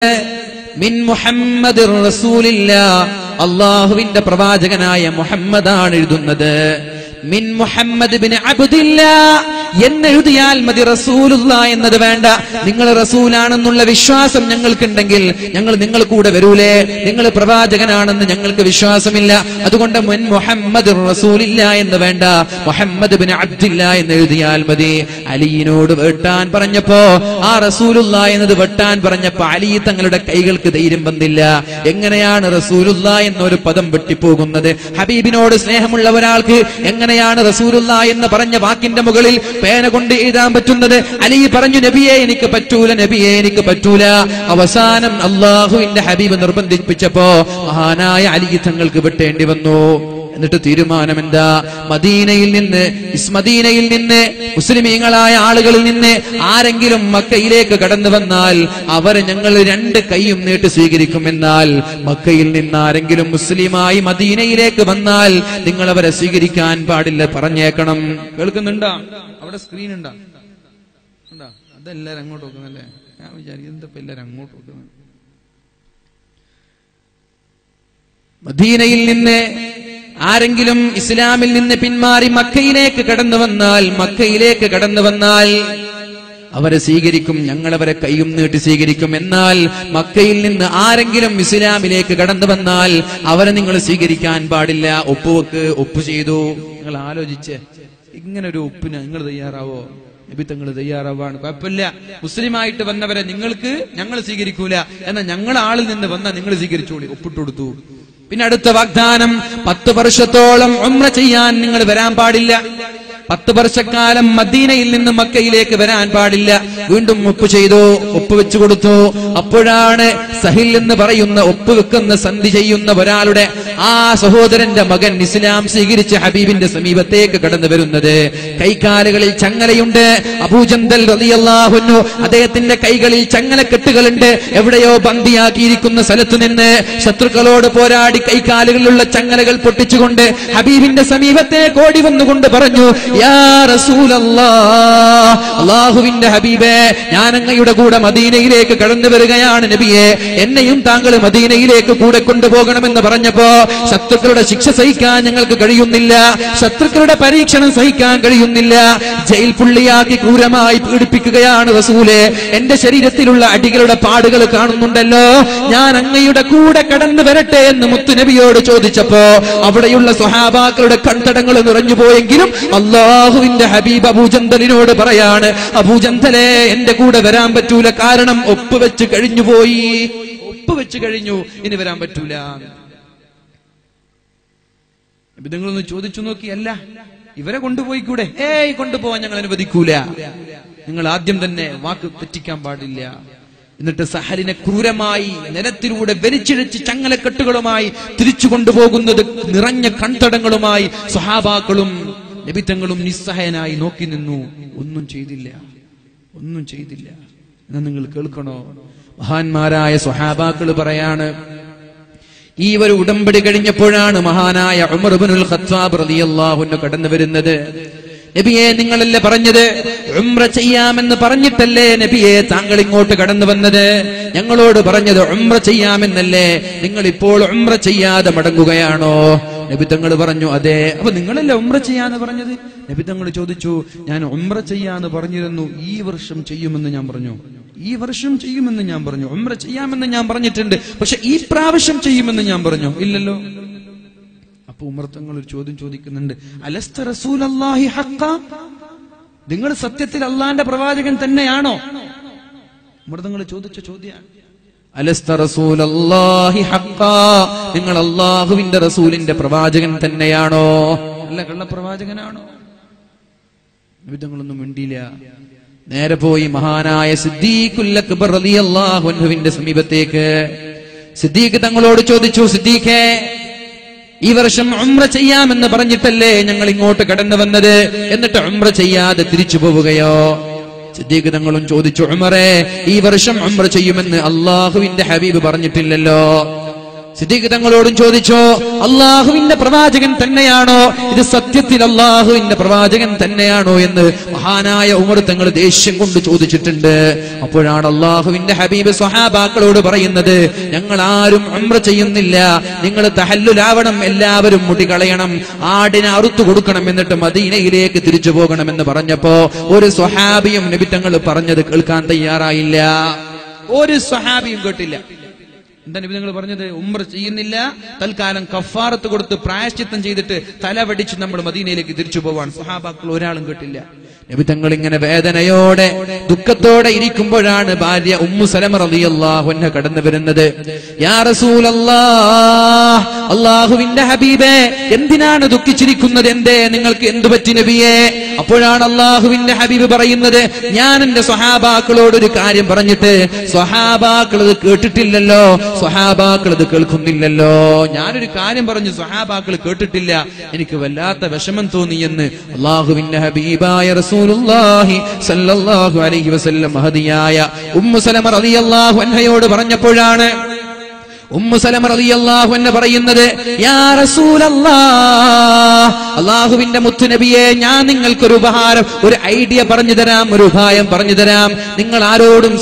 മിൻ മുഹമ്മദിർ റസൂലില്ലാഹ് അല്ലാഹുവിന്റെ പ്രവാചകനായ മുഹമ്മദാണ് എഴുതുന്നത്. മിൻ മുഹമ്മദ് ഇബ്നു അബ്ദില്ലാഹ് എന്നെഴുതിയാൽ മതി, റസൂലുള്ളാഹ് എന്നത് വേണ്ട. നിങ്ങൾ റസൂലാണെന്നുള്ള വിശ്വാസം ഞങ്ങൾക്കുണ്ടെങ്കിൽ ഞങ്ങൾ നിങ്ങൾ കൂടെ വരൂലേ? നിങ്ങൾ പ്രവാചകനാണെന്ന് ഞങ്ങൾക്ക് വിശ്വാസമില്ല. അതുകൊണ്ട് മിൻ മുഹമ്മദ് റസൂലില്ലാഹ് എന്ന് വേണ്ട, മുഹമ്മദ് ഇബ്നു അബ്ദില്ലാഹ് എന്ന് എഴുതിയാൽ മതി. അലിയിനോട് വെട്ടാൻ പറഞ്ഞപ്പോ, ആ റസൂലുള്ളാഹ് എന്നത് വെട്ടാൻ പറഞ്ഞപ്പോ അലി തങ്ങളുടെ കൈകൾക്ക് ധൈര്യം വന്നില്ല. എങ്ങനെയാണ് റസൂലുള്ളാഹ് എന്നൊരു പദം വെട്ടിപ്പോകുന്നത്? ഹബീബിനോട് സ്നേഹമുള്ള ഒരാൾക്ക് എങ്ങനെയാണ് റസൂലുള്ളാഹ് എന്ന് പറഞ്ഞ വാക്കിന്റെ മുകളിൽ പേന കൊണ്ട് എഴുതാൻ പറ്റുന്നത്? അലി പറഞ്ഞു, നബിയെ എനിക്ക് പറ്റൂല, നബിയെ എനിക്ക് പറ്റൂല. അവസാനം അള്ളാഹുവിന്റെ ഹബീബ് നിർബന്ധിപ്പിച്ചപ്പോ മഹാനായ അലി തങ്ങൾക്ക് വെട്ടേണ്ടി വന്നു. എന്നിട്ട് തീരുമാനം എന്താ? മദീനയിൽ നിന്ന് മുസ്ലിമീങ്ങളായ ആളുകളിൽ നിന്ന് ആരെങ്കിലും മക്കയിലേക്ക് കടന്നു വന്നാൽ അവരെ ഞങ്ങൾ രണ്ട് കൈയും നീട്ടി സ്വീകരിക്കും. എന്നാൽ മക്കയിൽ നിന്ന് ആരെങ്കിലും മുസ്ലിമായി മദീനയിലേക്ക് വന്നാൽ നിങ്ങൾ അവരെ സ്വീകരിക്കാൻ പാടില്ല, പറഞ്ഞേക്കണം. കേൾക്കുന്നുണ്ടാ? അവിടെ സ്ക്രീൻ ഉണ്ടാ? അതെല്ലാരും അങ്ങോട്ട് നോക്കുന്നല്ലേ? ഞാൻ വിചാരിക്കും എന്താ എല്ലാരും അങ്ങോട്ട് നോക്കുന്നത്. മദീനയിൽ നിന്ന് ആരെങ്കിലും ഇസ്ലാമിൽ നിന്ന് പിന്മാറി മക്കയിലേക്ക് കടന്നു വന്നാൽ അവരെ സ്വീകരിക്കും, ഞങ്ങൾ അവരെ കൈയും നീട്ടി സ്വീകരിക്കും. എന്നാൽ മക്കയിൽ നിന്ന് ആരെങ്കിലും ഇസ്ലാമിലേക്ക് കടന്നു വന്നാൽ അവരെ നിങ്ങൾ സ്വീകരിക്കാൻ പാടില്ല. ഒപ്പ് ചെയ്തു. നിങ്ങൾ ആലോചിച്ച്, ഇങ്ങനെ ഒരു ഒപ്പിന് നിങ്ങൾ തയ്യാറാവോ? നബി തങ്ങൾ തയ്യാറാവാണ്. കുഴപ്പമില്ല, മുസ്ലിമായിട്ട് വന്നവരെ ഞങ്ങൾ സ്വീകരിക്കൂല, എന്നാൽ ഞങ്ങൾ ആളിൽ നിന്ന് വന്നാൽ നിങ്ങൾ സ്വീകരിച്ചോളി. ഒപ്പിട്ട് കൊടുത്തു. പിന്നെ അടുത്ത വാഗ്ദാനം, 10 വർഷത്തോളം ഉംറ ചെയ്യാൻ നിങ്ങൾ വരാൻ പാടില്ല. 10 വർഷക്കാലം മദീനയിൽ നിന്ന് മക്കയിലേക്ക് വരാൻ പാടില്ല. വീണ്ടും ഒപ്പ് ചെയ്തു, ഒപ്പ് വെച്ചു കൊടുത്തു. അപ്പോഴാണ് സഹിൽ എന്ന് പറയുന്ന ഒപ്പ് വെക്കുന്ന സന്ധി ചെയ്യുന്ന ഒരാളുടെ ആ സഹോദരന്റെ മകൻ ഇസ്ലാം സ്വീകരിച്ച് ഹബീബിന്റെ സമീപത്തേക്ക് കടന്നു വരുന്നത്. കൈകാലുകളിൽ ചങ്ങലയുണ്ട്. അബൂജന്തൽ റളിയല്ലാഹു അൻഹു, അദ്ദേഹത്തിന്റെ കൈകളിൽ ചങ്ങലക്കെട്ടുകളുണ്ട്. എവിടെയോ ബന്ദിയാക്കിയിരിക്കുന്ന സ്ഥലത്തു നിന്ന് ശത്രുക്കളോട് പോരാടി കൈകാലുകളിലുള്ള ചങ്ങലകൾ പൊട്ടിച്ചുകൊണ്ട് ഹബീബിന്റെ സമീപത്തേക്ക് ഓടി വന്നുകൊണ്ട് പറഞ്ഞു, യാ റസൂലല്ലാഹ്, അല്ലാഹുവിന്റെ ഹബീബേ, ഞാൻ അങ്ങയുടെ കൂടെ മദീനയിലേക്ക് കടന്നു വരികയാണ് നബിയെ, എന്നെയും താങ്കൾ മദീനയിലേക്ക് കൂടെ കൊണ്ടുപോകണമെന്ന് പറഞ്ഞപ്പോ, ശത്രുക്കളുടെ ശിക്ഷ സഹിക്കാൻ ഞങ്ങൾക്ക് കഴിയുന്നില്ല, ശത്രുക്കളുടെ പരീക്ഷണം സഹിക്കാൻ കഴിയുന്നില്ല, ജയിൽ പുള്ളിയാക്കി ക്രൂരമായി പീഡിപ്പിക്കുകയാണ് റസൂലേ, എന്റെ ശരീരത്തിലുള്ള അടികളുടെ പാടുകൾ കാണുന്നുണ്ടല്ലോ, ഞാൻ അങ്ങയുടെ കൂടെ കടന്നു വരട്ടെ എന്ന് മുത്തുനബിയോട് ചോദിച്ചപ്പോ അവിടെയുള്ള സ്വഹാബാക്കളുടെ കൺതടങ്ങൾ നിറഞ്ഞു പോയെങ്കിലും അല്ലാഹുവിന്റെ ഹബീബ് അബൂജന്തലിനോട് പറയാണ്, അബൂജന്തലെ, എന്റെ കൂടെ വരാൻ പറ്റൂല, കാരണം ഒപ്പ് വെച്ച് കഴിഞ്ഞു, ഇനി വരാൻ പറ്റൂല. നിങ്ങളൊന്ന് ചോദിച്ചു നോക്കി, അല്ല ഇവരെ കൊണ്ടുപോയി കൂടെ? കൊണ്ടുപോവാൻ ഞങ്ങൾ അനുവദിക്കൂല, നിങ്ങൾ ആദ്യം തന്നെ വാക്ക് തെറ്റിക്കാൻ പാടില്ല. എന്നിട്ട് സഹലിനെ ക്രൂരമായി നിലത്തിലൂടെ വലിച്ചിഴച്ച് ചങ്ങലക്കെട്ടുകളുമായി തിരിച്ചു കൊണ്ടുപോകുന്നത് നിറഞ്ഞ കൺതടങ്ങളുമായി സ്വഹാബാക്കളും നബിതങ്ങളും നിസ്സഹായനായി നോക്കി നിന്നു. ഒന്നും ചെയ്തില്ല. എന്നാ നിങ്ങൾ കേൾക്കണോ? മഹാന്മാരായ സ്വഹാബാക്കൾ പറയാണ്, ഈ ഒരു ഉടമ്പടി കഴിഞ്ഞപ്പോഴാണ് മഹാനായ ഉമർ ഇബ്നുൽ ഖത്താബ് റളിയല്ലാഹു അൻഹു കടന്നു വരുന്നത്. നബിയെ, നിങ്ങളല്ലേ പറഞ്ഞത് ഉംറ ചെയ്യാമെന്ന് പറഞ്ഞിട്ടല്ലേ നബിയെ താങ്കൾ ഇങ്ങോട്ട് കടന്നു വന്നത്? ഞങ്ങളോട് പറഞ്ഞത് ഉംറ ചെയ്യാമെന്നല്ലേ? നിങ്ങൾ ഇപ്പോൾ ഉംറ ചെയ്യാതെ മടങ്ങുകയാണോ? നബി തങ്ങൾ പറഞ്ഞു, അതെ. അപ്പൊ നിങ്ങളല്ലേ ഉംറ ചെയ്യാന്ന് പറഞ്ഞത്? നബി തങ്ങൾ ചോദിച്ചു, ഞാൻ ഉംറ ചെയ്യാന്ന് പറഞ്ഞിരുന്നു, ഈ വർഷം ചെയ്യുമെന്ന് ഞാൻ പറഞ്ഞു, ഉംറ ചെയ്യാമെന്ന് ഞാൻ പറഞ്ഞിട്ടുണ്ട്, പക്ഷെ ഈ പ്രാവശ്യം ചെയ്യുമെന്ന് ഞാൻ പറഞ്ഞു ഇല്ലല്ലോ. അപ്പൊ ഉമർ തങ്ങൾ ഒരു ചോദ്യം ചോദിക്കുന്നുണ്ട്, അലസ്ത റസൂലല്ലാഹി ഹഖ്ഖ, നിങ്ങൾ സത്യത്തിൽ അള്ളാന്റെ പ്രവാചകൻ തന്നെയാണോ? ഉമർ തങ്ങൾ ചോദിച്ച ചോദ്യമാണ്, അലസ്ത റസൂലല്ലാഹി ഹഖ്ഖ, നിങ്ങൾ അല്ലാഹുവിന്റെ റസൂലിന്റെ പ്രവാചകൻ തന്നെയാണോ? അല്ല, കള്ളപ്രവാചകനാണോ? വിധങ്ങളൊന്നും മിണ്ടിയില്ല. നേരെ പോയി മഹാനായ സിദ്ദീഖുൽ അക്ബർ റളിയല്ലാഹു അൻഹുവിന്റെ സമീപത്തേക്ക്. സിദ്ദീഖ് തങ്ങളോട് ചോദിച്ചു, സിദ്ദീഖേ, ഈ വർഷം ഉംറ ചെയ്യാമെന്ന് പറഞ്ഞിട്ടല്ലേ ഞങ്ങൾ ഇങ്ങോട്ട് കടന്നു വന്നത്, എന്നിട്ട് ഉംറ ചെയ്യാതെ തിരിച്ചു പോവുകയോ? സിദ്ദീഖ് തങ്ങളും ചോദിച്ചു, ഉമറേ, ഈ വർഷം ഉംറ ചെയ്യുമെന്ന് അല്ലാഹുവിന്റെ ഹബീബ് പറഞ്ഞിട്ടില്ലല്ലോ. സിദ്ദീഖ് തങ്ങളോടും ചോദിച്ചോ, അള്ളാഹുവിന്റെ പ്രവാചകൻ തന്നെയാണോ ഇത്? സത്യത്തിൽ അള്ളാഹുവിന്റെ പ്രവാചകൻ തന്നെയാണോ എന്ന് മഹാനായ ഉമർ തങ്ങൾ ദേഷ്യം കൊണ്ട് ചോദിച്ചിട്ടുണ്ട്. അപ്പോഴാണ് അള്ളാഹുവിന്റെ ഹബീബ് സ്വഹാബാക്കളോട് പറയുന്നത്, ഞങ്ങൾ ആരും ഉംറ ചെയ്യുന്നില്ല, നിങ്ങൾ തഹല്ലുലാവണം, എല്ലാവരും മുടി കളയണം, ആടിനെ അറുത്തു കൊടുക്കണം, എന്നിട്ട് മദീനയിലേക്ക് തിരിച്ചു പോകണമെന്ന് പറഞ്ഞപ്പോ ഒരു സ്വഹാബിയും നബി തങ്ങൾ പറഞ്ഞത് കേൾക്കാൻ തയ്യാറായില്ല. ഒരു സ്വഹാബിയും കേട്ടില്ല. എന്താ നബി തങ്ങൾ പറഞ്ഞത്? ഉംറ ചെയ്യുന്നില്ല, തൽക്കാലം കഫാറത്ത് കൊടുത്ത് പ്രായശ്ചിത്തം ചെയ്തിട്ട് തലവടിച്ച് നമ്മൾ മദീനയിലേക്ക് തിരിച്ചു പോവാൻ. സ്വഹാബാക്കൾ ഒരാളും കേട്ടില്ല. നബി തങ്ങൾ ഇങ്ങനെ വേദനയോടെ ദുഃഖത്തോടെ ഇരിക്കുമ്പോഴാണ് ഭാര്യ ഉമ്മു സലമ റളിയല്ലാഹു അൻഹ കടന്നു വരുന്നത്. യാ റസൂലല്ലാഹ്, അല്ലാഹുവിന്റെ ഹബീബേ, എന്തിനാണ് ദുഃഖിച്ചിരിക്കുന്നത്? എന്തേ, നിങ്ങൾക്ക് എന്തു പറ്റി നബിയേ? അപ്പോഴാണ് അല്ലാഹുവിന്റെ ഹബീബ് പറയുന്നത്, ഞാൻ എന്റെ സ്വഹാബാക്കളോട് ഒരു കാര്യം പറഞ്ഞിട്ട് സ്വഹാബാക്കൾ അത് കേട്ടിട്ടില്ലല്ലോ, സ്വഹാബാക്കൾ അത് കേൾക്കുന്നില്ലല്ലോ. ഞാനൊരു കാര്യം പറഞ്ഞു, സ്വഹാബാക്കൾ കേട്ടിട്ടില്ല, എനിക്ക് വല്ലാത്ത വിഷമം തോന്നിയെന്ന് അല്ലാഹുവിന്റെ ഹബീബായ റസൂലുള്ളാഹി സല്ലല്ലാഹു അലൈഹി വസല്ലം മഹദിയായ ഉമ്മു സലമ റളിയല്ലാഹു അൻഹയോട് പറഞ്ഞപ്പോഴാണ് ഉമ്മു സലമ റളിയല്ലാഹു അൻഹ പറയുന്നത്, യാ റസൂലല്ലാഹ്, അല്ലാഹുവിന്റെ മുത്തുനബിയെ, ഞാൻ നിങ്ങൾക്കൊരു ഉപഹാരം, ഒരു ഐഡിയ പറഞ്ഞു തരാം, ഒരു ഉപായം പറഞ്ഞു തരാം. നിങ്ങൾ ആരോടും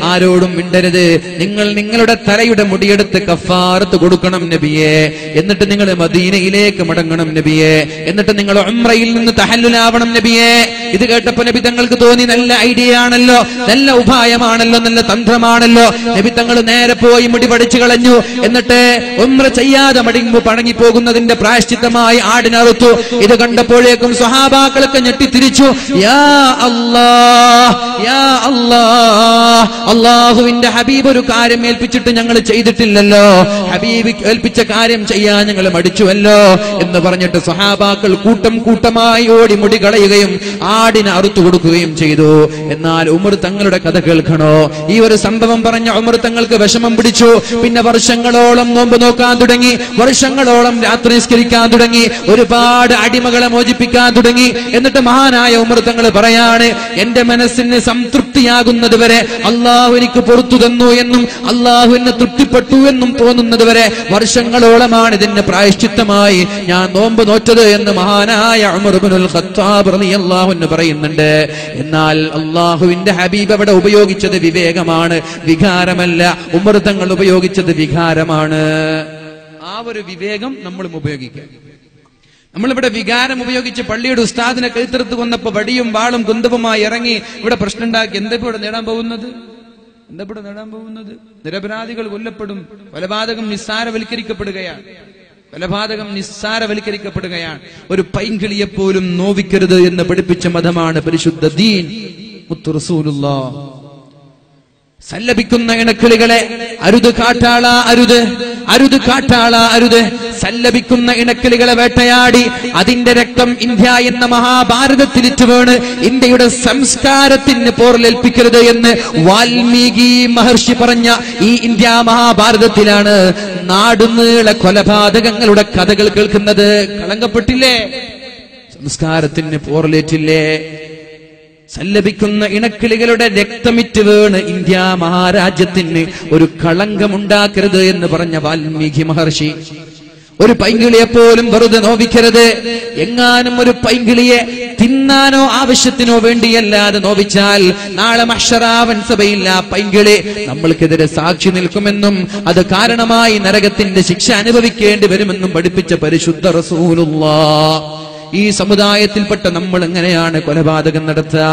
ആരോടും മിണ്ടരുത്. നിങ്ങൾ നിങ്ങളുടെ തലയുടെ മുടിയെടുത്ത് കഫാറത്ത് കൊടുക്കണം നബിയെ. എന്നിട്ട് നിങ്ങൾ മദീനയിലേക്ക് മടങ്ങണം നബിയെ. എന്നിട്ട് നിങ്ങൾ ഉംറയിൽ നിന്ന് തഹല്ലുലാവണം നബിയെ. ഇത് കേട്ടപ്പോ നബി തങ്ങൾക്ക് തോന്നി, നല്ല ഐഡിയ ആണല്ലോ, നല്ല ഉപായമാണല്ലോ, നല്ല തന്ത്രമാണല്ലോ. നബി തങ്ങൾ നേരെ പോയി മുടി പഠിച്ചു കളഞ്ഞു. എന്നിട്ട് ഉംറ ചെയ്യാതെ മടങ്ങി പോകുന്നതിന്റെ പ്രായശ്ചിത്തമായി ആടിനറുത്തു. ഇത് കണ്ടപ്പോഴേക്കും സ്വഹാബാക്കളൊക്കെ ഞെട്ടിത്തിരിച്ചു. യാ അല്ലാഹ്, യാ അല്ലാഹ്, അള്ളാഹുവിന്റെ ഹബീബ് ഒരു കാര്യം ഏൽപ്പിച്ചിട്ട് ഞങ്ങൾ ചെയ്തിട്ടില്ലല്ലോ, ഹബീബ് ഏൽപ്പിച്ച കാര്യം ചെയ്യാൻ ഞങ്ങൾ മടിച്ചുവല്ലോ എന്ന് പറഞ്ഞിട്ട് സ്വഹാബാക്കൾ കൂട്ടം കൂട്ടമായി ഓടി മുടി കളയുകയും ആടിനെ അറുത്തു കൊടുക്കുകയും ചെയ്തു. എന്നാൽ ഉമർ തങ്ങളുടെ കഥ കേൾക്കണോ? ഈ ഒരു സംഭവം പറഞ്ഞ ഉമർ തങ്ങൾക്ക് വിഷമം പിടിച്ചു. പിന്നെ വർഷങ്ങളോളം നോമ്പ് നോക്കാൻ തുടങ്ങി, വർഷങ്ങളോളം രാത്രി നിസ്കരിക്കാൻ തുടങ്ങി, ഒരുപാട് അടിമകളെ മോചിപ്പിക്കാൻ തുടങ്ങി. എന്നിട്ട് മഹാനായ ഉമർ തങ്ങൾ പറയാണ്, എന്റെ മനസ്സിന് സംതൃപ്തിയാകുന്നത് വരെ, അള്ളാഹു എനിക്ക് പുറത്തു തന്നു എന്നും അള്ളാഹു എന്നെ തൃപ്തിപ്പെട്ടു എന്നും തോന്നുന്നത് വരെ വർഷങ്ങളോളമാണ് ഇതിന് പ്രായശ്ചിത്തമായി ഞാൻ നോമ്പ് നോറ്റത് എന്ന് മഹാനായ ഉമർ ഇബ്നുൽ ഖത്താബ് റളിയല്ലാഹു അൻഹു പറയുന്നുണ്ട്. എന്നാൽ അള്ളാഹുവിന്റെ ഹബീബ് അവിടെ ഉപയോഗിച്ചത് വിവേകമാണ്, വികാരമല്ല. ഉമർ തങ്ങൾ ഉപയോഗിച്ചത് വികാരമാണ്. ആ ഒരു വിവേകം നമ്മളും ഉപയോഗിക്കുക. നമ്മളിവിടെ വികാരം ഉപയോഗിച്ച് പള്ളിയുടെ ഉസ്താദിനെ കൈത്തെടുത്ത് കൊന്നപ്പോ വടിയും വാളും കുന്തവുമായി ഇറങ്ങി ഇവിടെ പ്രശ്നം ഉണ്ടാക്കി. എന്താ ഇവിടെ നേടാൻ പോകുന്നത്? നിരപരാധികൾ കൊല്ലപ്പെടും. കൊലപാതകം നിസ്സാരവൽക്കരിക്കപ്പെടുകയാണ്. ഒരു പൈങ്കിളിയെപ്പോലും നോവിക്കരുത് എന്ന് പഠിപ്പിച്ച മതമാണ് പരിശുദ്ധ ദീൻ മുത്തു റസൂലുള്ളാഹ്. സല്ലപിക്കുന്ന ഇണക്കിളികളെ അരുത്, കാട്ടാള അരുത്, അരുത് കാട്ടാള അരുത്. സല്ലപിക്കുന്ന ഇണക്കിളികളെ വേട്ടയാടി അതിന്റെ രക്തം ഇന്ത്യ എന്ന മഹാഭാരതത്തിലിറ്റ് വീണ് ഇന്ത്യയുടെ സംസ്കാരത്തിന് പോറലേൽപ്പിക്കരുത് എന്ന് വാൽമീകി മഹർഷി പറഞ്ഞ ഈ ഇന്ത്യ മഹാഭാരതത്തിലാണ് നാടുനീളെ കൊലപാതകങ്ങളുടെ കഥകൾ കേൾക്കുന്നത്. കളങ്കപ്പെട്ടില്ലേ? സംസ്കാരത്തിന് പോറലേറ്റില്ലേ? സല്ലപിക്കുന്ന ഇണക്കിളികളുടെ രക്തമിറ്റ് വീണ് ഇന്ത്യ മഹാരാജ്യത്തിന് ഒരു കളങ്കമുണ്ടാക്കരുത് എന്ന് പറഞ്ഞ വാൽമീകി മഹർഷി. ഒരു പൈങ്കിളിയെ പോലും വെറുതെ നോവിക്കരുത്. എങ്ങാനും ഒരു പൈങ്കിളിയെ തിന്നാനോ ആവശ്യത്തിനോ വേണ്ടിയല്ലാതെ നോവിച്ചാൽ നാളെ മഹ്ശറാവൻ സഭയിൽ ആ പൈങ്കിളി നമ്മൾക്കെതിരെ സാക്ഷി നിൽക്കുമെന്നും അത് കാരണമായി നരകത്തിന്റെ ശിക്ഷ അനുഭവിക്കേണ്ടി വരുമെന്നും പഠിപ്പിച്ച പരിശുദ്ധ റസൂലുള്ളാഹ്. ഈ സമുദായത്തിൽപ്പെട്ട നമ്മൾ എങ്ങനെയാണ് കൊലപാതകം നടത്തുക?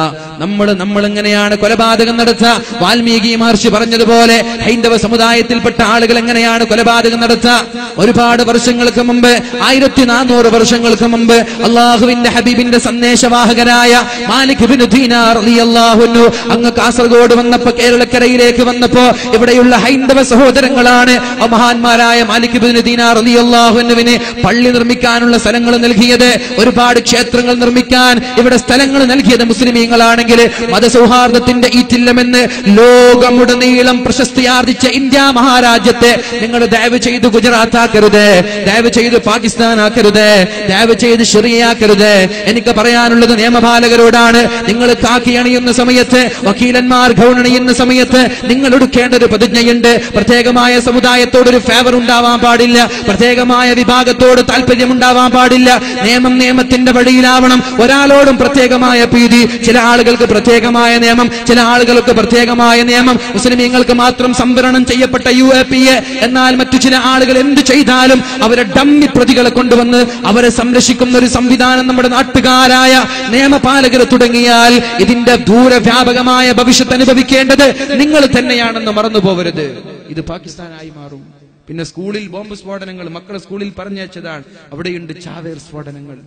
നമ്മൾ എങ്ങനെയാണ് കൊലപാതകം നടത്തുക? വാൽമീകി മഹർഷി പറഞ്ഞതുപോലെ ഹൈന്ദവ സമുദായത്തിൽപ്പെട്ട ആളുകൾ എങ്ങനെയാണ് കൊലപാതകം നടത്തുക? ഒരുപാട് വർഷങ്ങൾക്ക് മുമ്പ്, 1400 വർഷങ്ങൾക്ക് മുമ്പ് അള്ളാഹുവിന്റെ ഹബീബിന്റെ സന്ദേശവാഹകരായ മാലിക് ഇബ്നു ദീനാർ റളിയല്ലാഹു അൻഹു അങ്ങ് കാസർഗോഡ് വന്നപ്പോ, കേരളക്കരയിലേക്ക് വന്നപ്പോ ഇവിടെയുള്ള ഹൈന്ദവ സഹോദരങ്ങളാണ് മഹാന്മാരായ മാലിക് ഇബ്നു ദീനാർ റളിയല്ലാഹു അൻഹുവിന് പള്ളി നിർമ്മിക്കാനുള്ള സ്ഥലങ്ങൾ നൽകിയത്. ഒരുപാട് ക്ഷേത്രങ്ങൾ നിർമ്മിക്കാൻ ഇവിടെ സ്ഥലങ്ങൾ നൽകിയത് മുസ്ലിമീങ്ങളാണെങ്കിൽ മതസൗഹാർദ്ദത്തിന്റെ ഈറ്റില്ലമെന്ന് ലോകമുടനീളം പ്രശസ്തിയാർജിച്ച ഇന്ത്യ മഹാരാജ്യത്തെ നിങ്ങൾ ദയവ് ചെയ്ത് ഗുജറാത്ത് ആക്കരുത്, ദയവ് ചെയ്ത് പാകിസ്ഥാൻ ആക്കരുത്, ദയവ് ചെയ്ത് ശരിയാക്കരുത്. എനിക്ക് പറയാനുള്ളത് നിയമപാലകരോടാണ്. നിങ്ങൾ കാക്കി അണിയുന്ന സമയത്ത്, വക്കീലന്മാർ ഗൗൺ അണിയുന്ന സമയത്ത് നിങ്ങൾ എടുക്കേണ്ട ഒരു പ്രതിജ്ഞയുണ്ട്. പ്രത്യേകമായ സമുദായത്തോടൊരു ഫേവർ ഉണ്ടാവാൻ പാടില്ല, പ്രത്യേകമായ വിഭാഗത്തോട് താല്പര്യം ഉണ്ടാവാൻ പാടില്ല. നിയമം നിയമത്തിന്റെ വഴിയിലാവണം. ഒരാളോടും പ്രത്യേകമായ പ്രീതി, ചില ആളുകൾക്ക് പ്രത്യേകമായ നിയമം, ചില ആളുകൾക്ക് പ്രത്യേകമായ നിയമം. മുസ്ലിമീങ്ങൾക്ക് മാത്രം സംവരണം ചെയ്യപ്പെട്ട UAPA. എന്നാൽ മറ്റു ചില ആളുകൾ എന്ത് ചെയ്താലും അവരെ ഡമ്മി പ്രതികളെ കൊണ്ടുവന്ന് അവരെ സംരക്ഷിക്കുന്ന ഒരു സംവിധാനം നമ്മുടെ നാട്ടുകാരായ നിയമപാലകർ തുടങ്ങിയാൽ ഇതിന്റെ ദൂരവ്യാപകമായ ഭവിഷ്യത്ത് അനുഭവിക്കേണ്ടത് നിങ്ങൾ തന്നെയാണെന്ന് മറന്നു പോകരുത്. ഇത് പാകിസ്ഥാനായി മാറും. പിന്നെ സ്കൂളിൽ ബോംബ് സ്ഫോടനങ്ങൾ, മക്കളെ സ്കൂളിൽ പറഞ്ഞയച്ചതാണ്, അവിടെയുണ്ട് ചാവേർ സ്ഫോടനങ്ങൾ.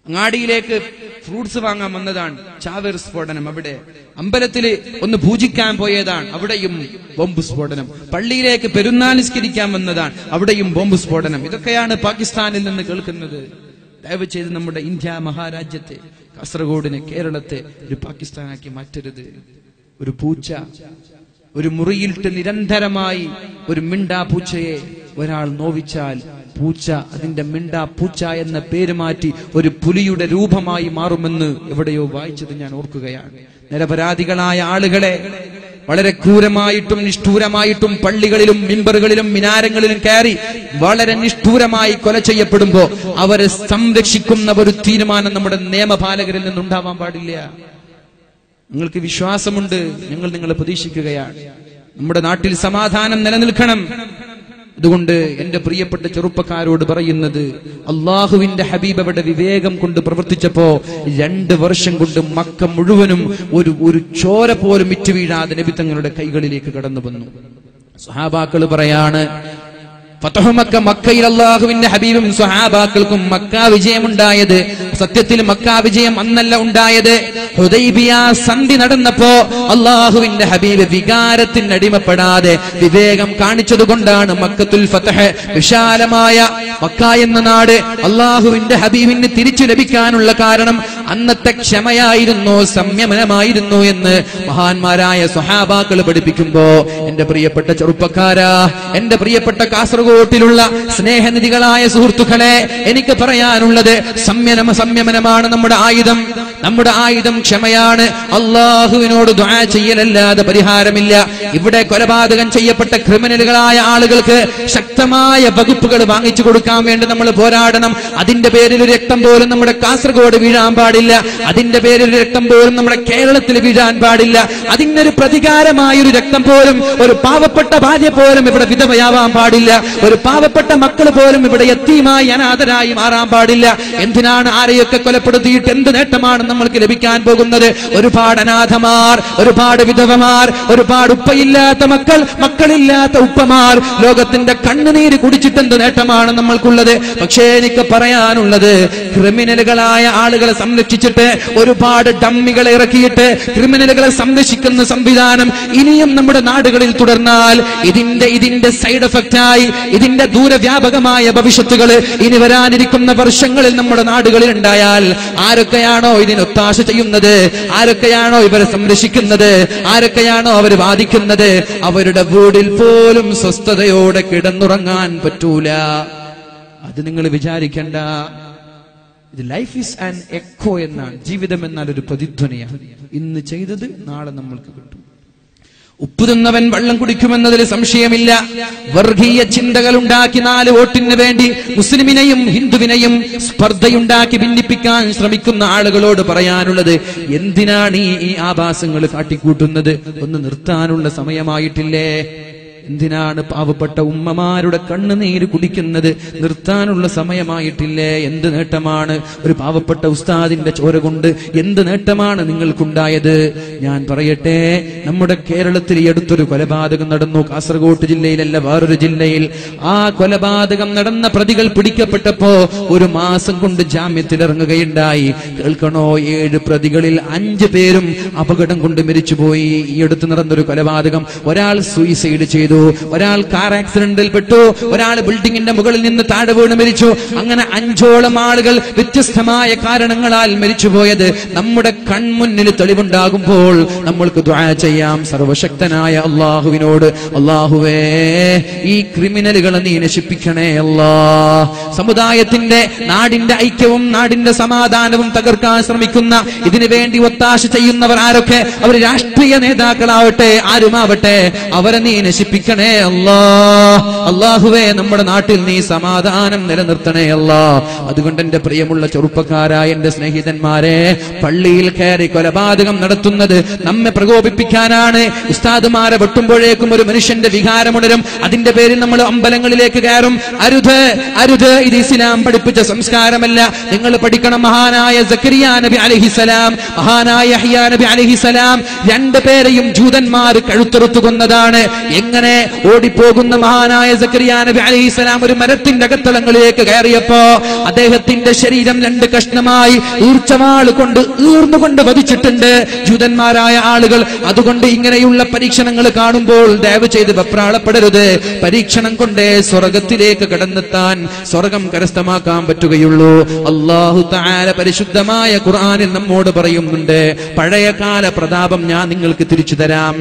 അങ്ങാടിയിലേക്ക് ഫ്രൂട്ട്സ് വാങ്ങാൻ വന്നതാണ്, ചാവേർ സ്ഫോടനം. അവിടെ അമ്പലത്തിൽ ഒന്ന് പൂജിക്കാൻ പോയതാണ്, അവിടെയും ബോംബ് സ്ഫോടനം. പള്ളിയിലേക്ക് പെരുന്നാൾ നിസ്കരിക്കാൻ വന്നതാണ്, അവിടെയും ബോംബ് സ്ഫോടനം. ഇതൊക്കെയാണ് പാകിസ്ഥാനിൽ നിന്ന് കേൾക്കുന്നത്. ദയവ് ചെയ്ത് നമ്മുടെ ഇന്ത്യ മഹാരാജ്യത്തെ, കാസർഗോഡിനെ, കേരളത്തെ ഒരു പാകിസ്ഥാനാക്കി മാറ്റരുത്. ഒരു പൂച്ച, ഒരു മുറിയിലിട്ട് നിരന്തരമായി ഒരു മിണ്ടാ പൂച്ചയെ ഒരാൾ നോവിച്ചാൽ പൂച്ച അതിന്റെ മിണ്ടാ പൂച്ച എന്ന പേര് മാറ്റി ഒരു പുലിയുടെ രൂപമായി മാറുമെന്ന് എവിടെയോ വായിച്ചത് ഞാൻ ഓർക്കുകയാണ്. നിരപരാധികളായ ആളുകളെ വളരെ ക്രൂരമായിട്ടും നിഷ്ഠൂരമായിട്ടും പള്ളികളിലും മിമ്പറുകളിലും മിനാരങ്ങളിലും കയറി വളരെ നിഷ്ഠൂരമായി കൊല ചെയ്യപ്പെടുമ്പോ അവരെ സംരക്ഷിക്കുന്ന ഒരു തീരുമാനം നമ്മുടെ നിയമപാലകരിൽ നിന്നുണ്ടാവാൻ പാടില്ല. നിങ്ങൾക്ക് വിശ്വാസമുണ്ട്, ഞങ്ങൾ നിങ്ങളെ പ്രതീക്ഷിക്കുകയാണ്. നമ്മുടെ നാട്ടിൽ സമാധാനം നിലനിൽക്കണം. അതുകൊണ്ട് എന്റെ പ്രിയപ്പെട്ട ചെറുപ്പക്കാരോട് പറയുന്നത്, അള്ളാഹുവിന്റെ ഹബീബ് അവിടെ വിവേകം കൊണ്ട് പ്രവർത്തിച്ചപ്പോ 2 വർഷം കൊണ്ട് മക്ക മുഴുവനും ഒരു ചോര പോലും ഇറ്റുവീഴാതെ നബി തങ്ങളുടെ കൈകളിലേക്ക് കടന്നു വന്നു. സ്വഹാബാക്കൾ പറയാണ്, ഫതഹു മക്ക, മക്കയിൽ അല്ലാഹുവിന്റെ ഹബീബും സ്വഹാബാക്കൾക്കും മക്ക വിജയമുണ്ടായത് സത്യത്തിൽ മക്ക വിജയം അന്നല്ല ഉണ്ടായത്. ഹുദൈബിയ സന്ധി നടന്നപ്പോ അല്ലാഹുവിന്റെ ഹബീബ് വികാരത്തിന് അടിമപ്പെടാതെ വിവേകം കാണിച്ചതുകൊണ്ടാണ് മക്കത്തുൽ ഫതഹ്, വിശാലമായ മക്ക എന്ന നാട് അല്ലാഹുവിന്റെ ഹബീബിന് തിരിച്ചു ലഭിക്കാനുള്ള കാരണം അന്നത്തെ ക്ഷമയായിരുന്നു, സംയമനമായിരുന്നു എന്ന് മഹാന്മാരായ സ്വഹാബാക്കൾ പഠിപ്പിക്കുമ്പോ എന്റെ പ്രിയപ്പെട്ട ചെറുപ്പക്കാരാ, എന്റെ പ്രിയപ്പെട്ട കാസർഗോട്ടിലുള്ള സ്നേഹനിധികളായ സുഹൃത്തുക്കളെ, എനിക്ക് പറയാനുള്ളത് സംയമനമാണ് നമ്മുടെ ആയുധം. നമ്മുടെ ആയുധം ക്ഷമയാണ്. അള്ളാഹുവിനോട് ദുആ ചെയ്യലല്ലാതെ പരിഹാരമില്ല. ഇവിടെ കൊലപാതകം ചെയ്യപ്പെട്ട ക്രിമിനലുകളായ ആളുകൾക്ക് ശക്തമായ വകുപ്പുകൾ വാങ്ങിച്ചു കൊടുക്കാൻ വേണ്ടി നമ്മൾ പോരാടണം. അതിന്റെ പേരിൽ ഒരു രക്തം പോലും നമ്മുടെ കാസർഗോഡ് വീഴാൻ പാടില്ല. അതിന്റെ പേരിൽ ഒരു രക്തം പോലും നമ്മുടെ കേരളത്തിൽ വീഴാൻ പാടില്ല. അതിനൊരു പ്രതികാരമായ ഒരു രക്തം പോലും, ഒരു പാവപ്പെട്ട ഭാര്യ പോലും ഇവിടെ വിധവയാവാൻ പാടില്ല. ഒരു പാവപ്പെട്ട മക്കൾ പോലും ഇവിടെ യത്തീമായി അനാഥരായി മാറാൻ പാടില്ല. എന്തിനാണ് ആരെയൊക്കെ കൊലപ്പെടുത്തിയിട്ട് എന്ത് നേട്ടമാണ് നമ്മൾക്ക് ലഭിക്കാൻ പോകുന്നത്? ഒരുപാട് അനാഥമാർ, ഒരുപാട് വിധവമാർ, ഒരുപാട് ഉപ്പയില്ലാത്ത മക്കൾ, മക്കളില്ലാത്ത ഉപ്പമാർ ലോകത്തിന്റെ കണ്ണുനീര് കുടിച്ചിട്ട് എന്ത് നേട്ടമാണ് നമ്മൾക്കുള്ളത്? പക്ഷേ എനിക്ക് പറയാനുള്ളത്, ക്രിമിനലുകളായ ആളുകളെ സംരക്ഷിച്ചിട്ട് ഒരുപാട് ഡമ്മികളെ ഇറക്കിയിട്ട് ക്രിമിനലുകളെ സംരക്ഷിക്കുന്ന സംവിധാനം ഇനിയും നമ്മുടെ നാടുകളിൽ തുടർന്നാൽ ഇതിന്റെ സൈഡ് എഫക്റ്റായി, ഇതിന്റെ ദൂരവ്യാപകമായ ഭവിഷ്യത്തുകൾ ഇനി വരാനിരിക്കുന്ന വർഷങ്ങളിൽ നമ്മുടെ നാടുകളിൽ ഉണ്ടായാൽ ആരൊക്കെയാണോ ഇതിനൊത്താശ ചെയ്യുന്നത്, ആരൊക്കെയാണോ ഇവരെ സംരക്ഷിക്കുന്നത്, ആരൊക്കെയാണോ അവർ വാദിക്കുന്നത്, അവരുടെ വീടിൽ പോലും സ്വസ്ഥതയോടെ കിടന്നുറങ്ങാൻ പറ്റൂല. അത് നിങ്ങൾ വിചാരിക്കണ്ട. ഇത് ലൈഫ് ഈസ് ആൻ എക്കോ എന്നാണ്. ജീവിതം എന്നാൽ ഒരു പ്രതിധ്വനിയാണ്. ഇന്ന് ചെയ്തത് നാളെ നമ്മൾക്ക് കിട്ടും. ഉപ്പ് തിന്നവൻ വെള്ളം കുടിക്കുമെന്നതിൽ സംശയമില്ല. വർഗീയ ചിന്തകൾ ഉണ്ടാക്കി 4 വോട്ടിന് വേണ്ടി മുസ്ലിമിനെയും ഹിന്ദുവിനെയും സ്പർദ്ധയുണ്ടാക്കി ഭിന്നിപ്പിക്കാൻ ശ്രമിക്കുന്ന ആളുകളോട് പറയാനുള്ളത്, എന്തിനാണ് ഈ ആഭാസങ്ങൾ കാട്ടിക്കൂട്ടുന്നത്? ഒന്ന് നിർത്താനുള്ള സമയമായിട്ടില്ലേ? എന്തിനാണ് പാവപ്പെട്ട ഉമ്മമാരുടെ കണ്ണുനീര് കുടിക്കുന്നത്? നിർത്താനുള്ള സമയമായിട്ടില്ലേ? എന്ത് നേട്ടമാണ് ഒരു പാവപ്പെട്ട ഉസ്താദിന്റെ ചോര കൊണ്ട് എന്ത് നേട്ടമാണ് നിങ്ങൾക്കുണ്ടായത്? ഞാൻ പറയട്ടെ, നമ്മുടെ കേരളത്തിൽ ഈ അടുത്തൊരു കൊലപാതകം നടന്നു. കാസർഗോഡ് ജില്ലയിലല്ല, വേറൊരു ജില്ലയിൽ. ആ കൊലപാതകം നടന്ന പ്രതികൾ പിടിക്കപ്പെട്ടപ്പോ 1 മാസം കൊണ്ട് ജാമ്യത്തിലിറങ്ങുകയുണ്ടായി. കേൾക്കണോ, 7 പ്രതികളിൽ 5 പേരും അപകടം കൊണ്ട് മരിച്ചുപോയി. ഈ അടുത്ത് നടന്നൊരു കൊലപാതകം. ഒരാൾ സൂയിസൈഡ് ചെയ്തു, ചെയ്തു, ഒരാൾ കാർ ആക്സിഡന്റിൽ പെട്ടു, ഒരാൾ ബിൽഡിങ്ങിന്റെ മുകളിൽ നിന്ന് താഴെ വീണ് മരിച്ചു. അങ്ങനെ 5ഓളം ആളുകൾ വ്യത്യസ്തമായ കാരണങ്ങളാൽ മരിച്ചുപോയത് നമ്മുടെ കൺമുന്നിൽ തെളിവുണ്ടാകുമ്പോൾ നമ്മൾക്ക് ദുആ ചെയ്യാം സർവശക്തനായ അള്ളാഹുവിനോട്, അള്ളാഹുവേ ഈ ക്രിമിനലുകളെ നീ നശിപ്പിക്കണേ അല്ലാ. സമുദായത്തിന്റെ നാടിന്റെ ഐക്യവും നാടിന്റെ സമാധാനവും തകർക്കാൻ ശ്രമിക്കുന്ന, ഇതിനു വേണ്ടി ഒത്താശ ചെയ്യുന്നവർ ആരൊക്കെ, അവർ രാഷ്ട്രീയ നേതാക്കളാവട്ടെ ആരുമാവട്ടെ, അവരെ നീ നശിപ്പിക്കണേ അല്ലാ. അള്ളാഹുവേ നമ്മുടെ നാട്ടിൽ നീ സമാധാനം നിലനിർത്തണേ അല്ലാ. അതുകൊണ്ട് എന്റെ പ്രിയമുള്ള ചെറുപ്പക്കാരായ എന്റെ സ്നേഹിതന്മാരെ, പള്ളിയിൽ കയറി കൊലപാതകം നടത്തുന്നത് നമ്മെ പ്രകോപിപ്പിക്കാനാണ്. ഉസ്താദുമാരെ വെട്ടുമ്പോഴേക്കും ഒരു മനുഷ്യന്റെ വികാരമുണരും, അതിന്റെ പേരിൽ നമ്മൾ അമ്പലങ്ങളിലേക്ക് കയറും. അരുത് അരുത്, ഇത് ഇസ്ലാം പഠിപ്പിച്ച സംസ്കാരമല്ല. നിങ്ങൾ പഠിക്കണം, മഹാനായ സക്കരിയ നബി അലൈഹിസ്സലാം, മഹാനായ യഹ്യാ നബി അലൈഹിസ്സലാം, രണ്ടുപേരെയും ജൂതന്മാർ കഴുത്തറുത്തു കൊന്നതാണ്. എങ്ങനെ ഓടിപ്പോകുന്ന മഹാനായ സക്കരിയ നബി അലൈഹിസ്സലാം ഒരു മരത്തിന്റെ അകത്തളങ്ങളിലേക്ക് കയറിയപ്പോ അദ്ദേഹത്തിന്റെ ശരീരം 2 കഷ്ണമായി ഈർച്ചവാൾ കൊണ്ട് ഈർന്നുകൊണ്ട് വധിച്ചിട്ടുണ്ട് ജൂതന്മാരായ ആളുകൾ. അതുകൊണ്ട് ഇങ്ങനെയുള്ള പരീക്ഷണങ്ങൾ കാണുമ്പോൾ ദയവ് ചെയ്ത് വെപ്രാളപ്പെടരുത്. പരീക്ഷണം കൊണ്ടേ സ്വർഗത്തിലേക്ക് കടന്നെത്താൻ, സ്വർഗം കരസ്ഥമാക്കാൻ പറ്റുകയുള്ളൂ. അല്ലാഹു തആല പരിശുദ്ധമായ ഖുർആനിൽ നമ്മോട് പറയുന്നുണ്ട്, പഴയകാല പ്രതാപം ഞാൻ നിങ്ങൾക്ക് തിരിച്ചു തരാം,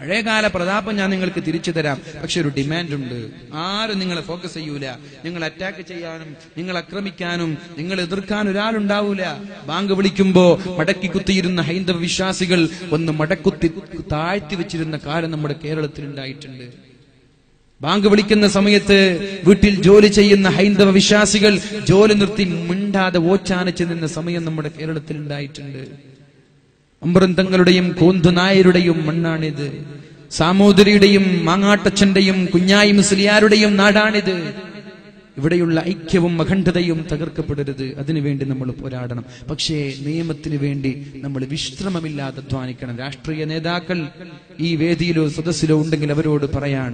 പഴയകാല പ്രതാപം ഞാൻ നിങ്ങൾക്ക് തിരിച്ചു തരാം. പക്ഷെ ഒരു ഡിമാൻഡ് ഉണ്ട്. ആരും നിങ്ങളെ ഫോക്കസ് ചെയ്യൂല. നിങ്ങൾ അറ്റാക്ക് ചെയ്യാനും നിങ്ങൾ ആക്രമിക്കാനും നിങ്ങൾ എതിർക്കാൻ ഒരാളുണ്ടാവൂല. ബാങ്ക് വിളിക്കുമ്പോ മടക്കി കുത്തിയിരുന്ന ഹൈന്ദവ വിശ്വാസികൾ ഒന്ന് മടക്കുത്തി താഴ്ത്തി വെച്ചിരുന്ന കാലം നമ്മുടെ കേരളത്തിൽ ഉണ്ടായിട്ടുണ്ട്. ബാങ്ക് വിളിക്കുന്ന സമയത്ത് വീട്ടിൽ ജോലി ചെയ്യുന്ന ഹൈന്ദവ വിശ്വാസികൾ ജോലി നിർത്തി മിണ്ടാതെ ഓച്ചാനിച്ച് നിന്ന സമയം നമ്മുടെ കേരളത്തിൽ ഉണ്ടായിട്ടുണ്ട്. അമ്പറും തങ്ങളുടെയും കോന്തു നായരുടെയും മണ്ണാണിത്. സാമൂതിരിയുടെയും മാങ്ങാട്ടച്ചന്റെയും കുഞ്ഞായി മുസ്ലിയാരുടെയും നാടാണിത്. ഇവിടെയുള്ള ഐക്യവും അഖണ്ഡതയും തകർക്കപ്പെടരുത്. അതിനുവേണ്ടി നമ്മൾ പോരാടണം. പക്ഷേ നിയമത്തിന് വേണ്ടി നമ്മൾ വിശ്രമമില്ലാതെ അധ്വാനിക്കണം. രാഷ്ട്രീയ നേതാക്കൾ ഈ വേദിയിലോ സദസ്സിലോ ഉണ്ടെങ്കിൽ അവരോട് പറയാൻ,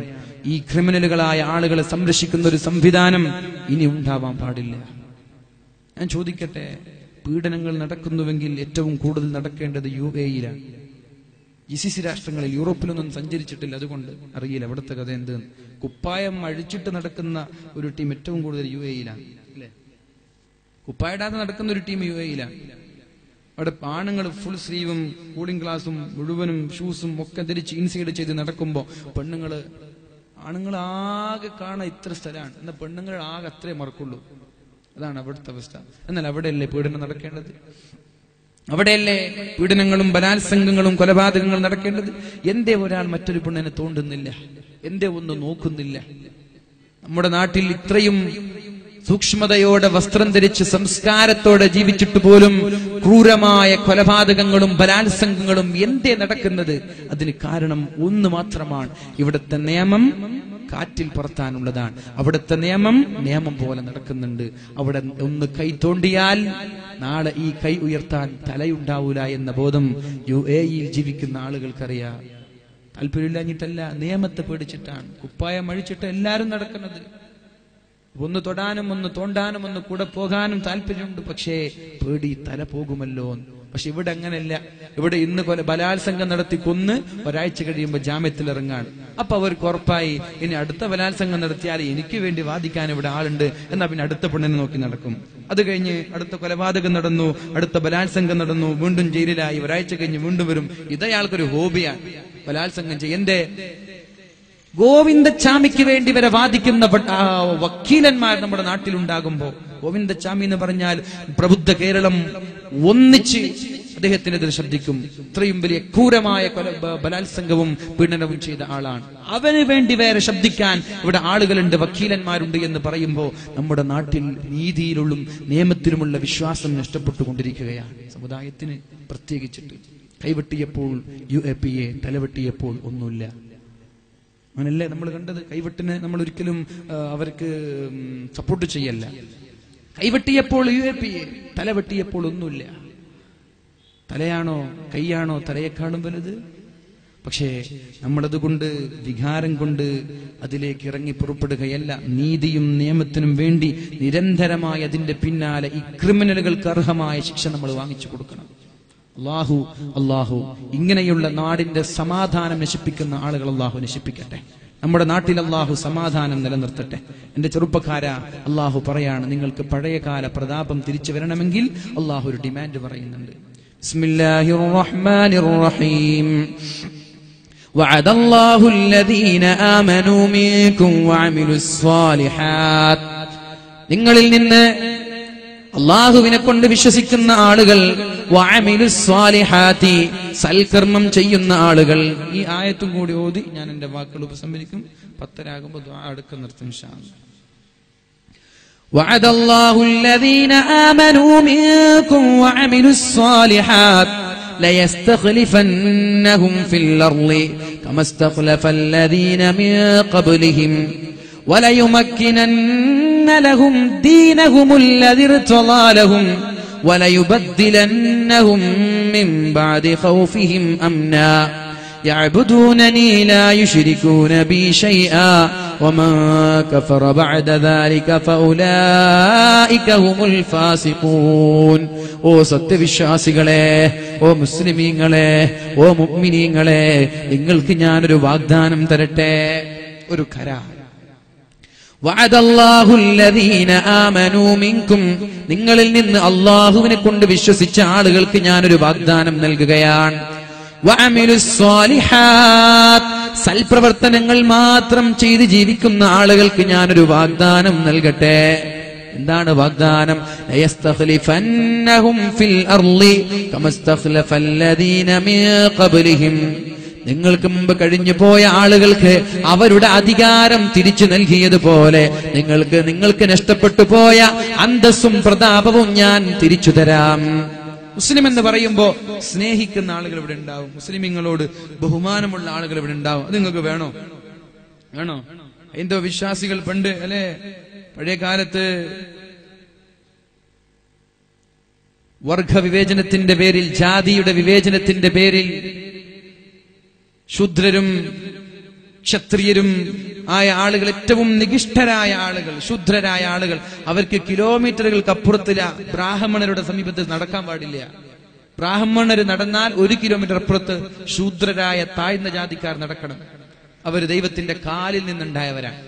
ഈ ക്രിമിനലുകളായ ആളുകളെ സംരക്ഷിക്കുന്ന ഒരു സംവിധാനം ഇനി ഉണ്ടാവാൻ പാടില്ല. ഞാൻ ചോദിക്കട്ടെ, പീഡനങ്ങൾ നടക്കുന്നുവെങ്കിൽ ഏറ്റവും കൂടുതൽ നടക്കേണ്ടത് UAE-യിലാണ്. GCC രാഷ്ട്രങ്ങളിൽ, യൂറോപ്പിലൊന്നും സഞ്ചരിച്ചിട്ടില്ല, അതുകൊണ്ട് അറിയില്ല അവിടുത്തെ കഥ എന്തെന്ന്. കുപ്പായം അഴിച്ചിട്ട് നടക്കുന്ന ഒരു ടീം ഏറ്റവും കൂടുതൽ UAE-യിലാണ്, അല്ലെ? കുപ്പായിടാതെ നടക്കുന്ന ഒരു ടീം UAE-യിലാണ്. അവിടെ ആണുങ്ങൾ ഫുൾ സ്ലീവും കൂളിംഗ് ഗ്ലാസും മുഴുവനും ഷൂസും ഒക്കെ ധരിച്ച് ഇൻസൈഡ് ചെയ്ത് നടക്കുമ്പോ ആണുങ്ങൾ ആകെ കാണാൻ ഇത്ര സ്ഥലമാണ്, എന്നാൽ പെണ്ണുങ്ങൾ ആകെ അത്രേ മറക്കുള്ളൂ. അതാണ് അവിടുത്തെ അവസ്ഥ. എന്നാൽ അവിടെയല്ലേ പീഡനം നടക്കേണ്ടത്? അവിടെയല്ലേ പീഡനങ്ങളും ബലാത്സംഗങ്ങളും കൊലപാതകങ്ങളും നടക്കേണ്ടത്? എന്തേ ഒരാൾ മറ്റൊരു പെണ്ണിനെ തോണ്ടുന്നില്ല? എന്തേ ഒന്ന് നോക്കുന്നില്ല? നമ്മുടെ നാട്ടിൽ ഇത്രയും സൂക്ഷ്മതയോടെ വസ്ത്രം ധരിച്ച് സംസ്കാരത്തോടെ ജീവിച്ചിട്ട് പോലും ക്രൂരമായ കൊലപാതകങ്ങളും ബലാത്സംഗങ്ങളും എന്തേ നടക്കുന്നത്? അതിന് കാരണം ഒന്ന് മാത്രമാണ്, ഇവിടുത്തെ നിയമം കാറ്റിൽ പറത്താനുള്ളതാണ്. അവിടുത്തെ നിയമം പോലെ നടക്കുന്നുണ്ട്. അവിടെ ഒന്ന് കൈ തോണ്ടിയാൽ നാളെ ഈ കൈ ഉയർത്താൻ തലയുണ്ടാവൂല എന്ന ബോധം UAE-യിൽ ജീവിക്കുന്ന ആളുകൾക്കറിയാം. താല്പര്യമില്ലാഞ്ഞിട്ടല്ല, നിയമത്തെ പേടിച്ചിട്ടാണ്. കുപ്പായം അഴിച്ചിട്ട് എല്ലാരും നടക്കുന്നത്. ഒന്ന് തൊടാനും ഒന്ന് തോണ്ടാനും ഒന്ന് കൂടെ പോകാനും താല്പര്യമുണ്ട്, പക്ഷേ പേടി തല പോകുമല്ലോ. പക്ഷെ ഇവിടെ അങ്ങനെയല്ല. ഇവിടെ ഇന്ന് ബലാത്സംഗം നടത്തി കൊന്ന് ഒരാഴ്ച കഴിയുമ്പോൾ ജാമ്യത്തിൽ ഇറങ്ങാണ്. അപ്പൊ അവർക്ക് ഉറപ്പായി ഇനി അടുത്ത ബലാത്സംഗം നടത്തിയാൽ എനിക്ക് വേണ്ടി വാദിക്കാൻ ഇവിടെ ആളുണ്ട്, എന്നാ പിന്നെ അടുത്ത പെണ്ണിനെ നോക്കി നടക്കും. അത് കഴിഞ്ഞ് അടുത്ത കൊലപാതകം നടന്നു, അടുത്ത ബലാത്സംഗം നടന്നു, വീണ്ടും ജയിലിലായി, ഒരാഴ്ച കഴിഞ്ഞ് വീണ്ടും വരും. ഇതയാൾക്കൊരു ഹോബിയാണ് ബലാത്സംഗം ചെയ്യും. എന്റെ ഗോവിന്ദച്ചാമിക്ക് വേണ്ടി വരെ വാദിക്കുന്ന വക്കീലന്മാർ നമ്മുടെ നാട്ടിലുണ്ടാകുമ്പോ, ഗോവിന്ദച്ചാമി എന്ന് പറഞ്ഞാൽ പ്രബുദ്ധ കേരളം ഒന്നിച്ച് അദ്ദേഹത്തിനെതിരെ ശബ്ദിക്കും. ഇത്രയും വലിയ ക്രൂരമായ ബലാത്സംഗവും പീഡനവും ചെയ്ത ആളാണ്. അവന് വേണ്ടി വേറെ ശബ്ദിക്കാൻ ഇവിടെ ആളുകളുണ്ട്, വക്കീലന്മാരുണ്ട് എന്ന് പറയുമ്പോൾ നമ്മുടെ നാട്ടിൽ നീതിയിലുള്ള നിയമത്തിലുമുള്ള വിശ്വാസം നഷ്ടപ്പെട്ടുകൊണ്ടിരിക്കുകയാണ്. സമുദായത്തിന് പ്രത്യേകിച്ചിട്ട് കൈവെട്ടിയപ്പോൾ UAPA, തലവെട്ടിയപ്പോൾ ഒന്നുമില്ല. അങ്ങനല്ലേ നമ്മൾ കണ്ടത്? കൈവെട്ടിനെ നമ്മൾ ഒരിക്കലും അവർക്ക് സപ്പോർട്ട് ചെയ്യല്ല. കൈവെട്ടിയപ്പോൾ UAPA, തലവെട്ടിയപ്പോൾ ഒന്നുമില്ല. തലയാണോ കൈയാണോ തലയെക്കാളും വലുത്? പക്ഷേ നമ്മളതുകൊണ്ട് വികാരം കൊണ്ട് അതിലേക്ക് ഇറങ്ങി പുറപ്പെടുകയല്ല. നീതിയും നിയമത്തിനും വേണ്ടി നിരന്തരമായി അതിന്റെ പിന്നാലെ ഈ ക്രിമിനലുകൾക്ക് അർഹമായ ശിക്ഷ നമ്മൾ വാങ്ങിച്ചു കൊടുക്കണം. അള്ളാഹു ഇങ്ങനെയുള്ള നാടിന്റെ സമാധാനം നശിപ്പിക്കുന്ന ആളുകൾ അള്ളാഹു നശിപ്പിക്കട്ടെ. നമ്മുടെ നാട്ടിൽ അള്ളാഹു സമാധാനം നിലനിർത്തട്ടെ. എന്റെ ചെറുപ്പക്കാരാ, അള്ളാഹു പറയാണ്, നിങ്ങൾക്ക് പഴയകാല പ്രതാപം തിരിച്ചു വരണമെങ്കിൽ അള്ളാഹു ഒരു ഡിമാൻഡ് പറയുന്നുണ്ട്. ബിസ്മില്ലാഹിർ റഹ്മാനിർ റഹീം. വഅദല്ലാഹു അല്ലദീന ആമനൂ മിൻകും വഅമിലുസ് സ്വാലിഹാത്ത്. നിങ്ങളിൽ നിന്ന് അള്ളാഹുവിനെ കൊണ്ട് വിശ്വസിക്കുന്ന ആളുകൾ, വഅമിലുസ് സ്വാലിഹാത്തി, സൽക്കർമ്മം ചെയ്യുന്ന ആളുകൾ. ഈ ആയത്തും കൂടി ഓതി ഞാൻ എന്റെ വാക്കുകൾ ഉപസംഹരിക്കും. 10 ദുആ അടുക്ക നിർത്തും ഇൻഷാ അല്ലാഹ്. വഅദല്ലാഹു അല്ലദീന ആമനൂ മിൻകും വഅമിലുസ് സ്വാലിഹാത്ത് ലയസ്തഖ്ലിഫന്നഹും ഫിൽ അർളി കമസ്തഖ്ലഫല്ലദീന മിൻ ഖബ്ലിഹിം വലയുമക്കിനന്ന ലഹും ദീനഹുമുൽ ലദീ ഇർതളാ ലഹും വലയുബദ്ദിലന്നഹും മിൻ ബഅദി ഖൗഫിഹിം അംനാ يعبدونني لا يشركون بي شيئا ومن كفر بعد ذلك فأولئك هم الفاسقون. ഓ സത്യവിശ്വാസികളെ, ഓ മുസ്ലിമീങ്ങളെ, ഓ മുഅ്മിനീങ്ങളെ, നിങ്ങൾക്ക് ഞാനൊരു വാഗ്ദാനം തരട്ടെ, ഒരു കരാർ. വഅദല്ലാഹു അല്ലദീന ആമനൂ മിൻകും, നിങ്ങളിൽ നിന്ന് അല്ലാഹുവിനെ കൊണ്ട് വിശ്വസിച്ച ആളുകൾക്ക് ഞാനൊരു വാഗ്ദാനം നൽകുകയാണ്. വഅമിലുസ് സ്വാലിഹാത്ത്, സൽപ്രവർത്തനങ്ങൾ മാത്രം ചെയ്ത് ജീവിക്കുന്ന ആളുകൾക്ക് ഞാനൊരു വാഗ്ദാനം നൽകട്ടെ. എന്താണ് വാഗ്ദാനം? ലയസ്തഖ്ലിഫന്നഹും ഫിൽ അർളി കമസ്തഖ്ലഫല്ലദീന മിൻ ഖബ്ലിഹിം. നിങ്ങൾക്ക് മുമ്പ് കഴിഞ്ഞു പോയ ആളുകൾക്ക് അവരുടെ അധികാരം തിരിച്ചു നൽകിയതുപോലെ നിങ്ങൾക്ക് നഷ്ടപ്പെട്ടു പോയ അന്തസ്സും പ്രതാപവും ഞാൻ തിരിച്ചു തരാം. മുസ്ലിം എന്ന് പറയുമ്പോ സ്നേഹിക്കുന്ന ആളുകൾ ഇവിടെ ഉണ്ടാവും, മുസ്ലിമീങ്ങളോട് ബഹുമാനമുള്ള ആളുകൾ ഇവിടെ ഉണ്ടാവും. അത് നിങ്ങൾക്ക് വേണോ? ഹൈന്ദവ വിശ്വാസികൾ പണ്ട് അല്ലെ, പഴയ കാലത്ത് വർഗ വിവേചനത്തിന്റെ പേരിൽ, ജാതിയുടെ വിവേചനത്തിന്റെ പേരിൽ ശൂദ്രരും ക്ഷത്രിയരും ആയ ആളുകൾ, ഏറ്റവും നികിഷ്ഠരായ ആളുകൾ, ശൂദ്രരായ ആളുകൾ, അവർക്ക് കിലോമീറ്ററുകൾക്ക് അപ്പുറത്തില്ല ബ്രാഹ്മണരുടെ സമീപത്ത് നടക്കാൻ പാടില്ല. ബ്രാഹ്മണര് നടന്നാൽ 1 കിലോമീറ്റർ അപ്പുറത്ത് ശൂദ്രരായ താഴ്ന്ന ജാതിക്കാർ നടക്കണം. അവർ ദൈവത്തിന്റെ കാലിൽ നിന്നുണ്ടായവരാണ്.